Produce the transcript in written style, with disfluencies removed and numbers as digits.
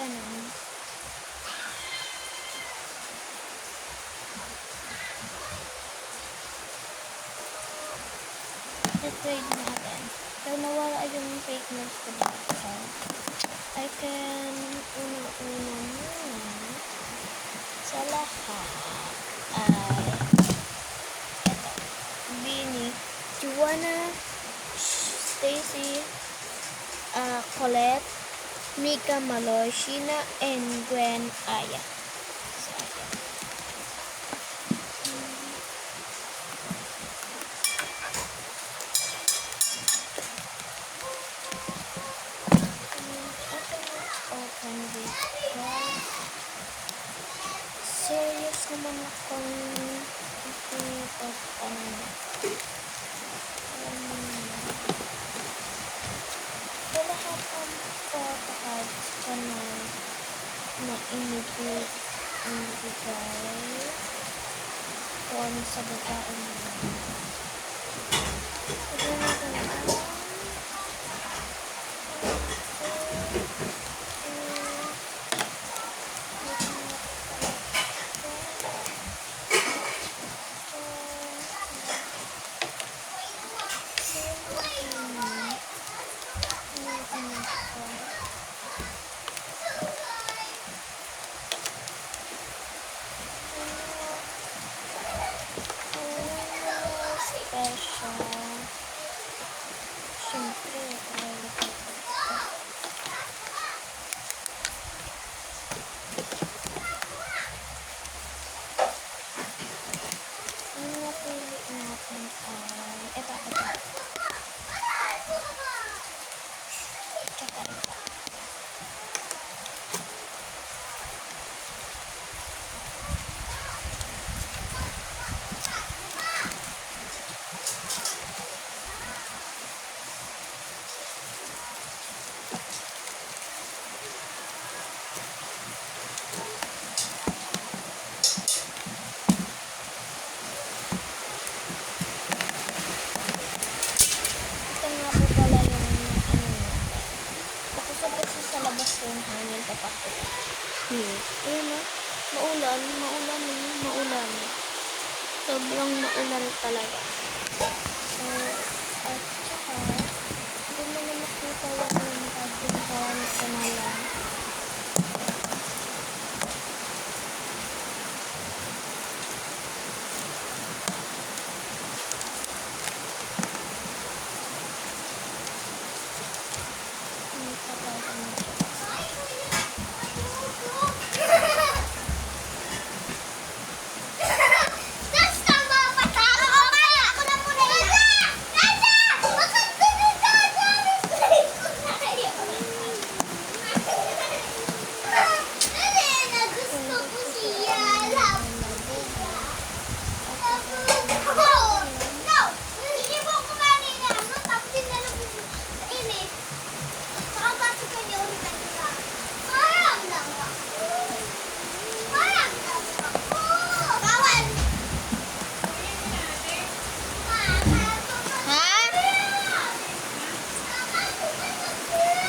ganun. I-trade natin. So, nawala yung fake news ko dito. I can una-una muna sa lahat ay ito. Bini, Juana, Stacy, Colette, Mika Maloy, Sheena, and Gwen Aya. So, ayan. Open this guys. Serious naman akong ipipagtanong. So, lahat ang photocards ko na inibigay doon sa babae nila. Tignan natin ang yung hangin papasok. Ayun o. Maulan. Sobrang maulan talaga.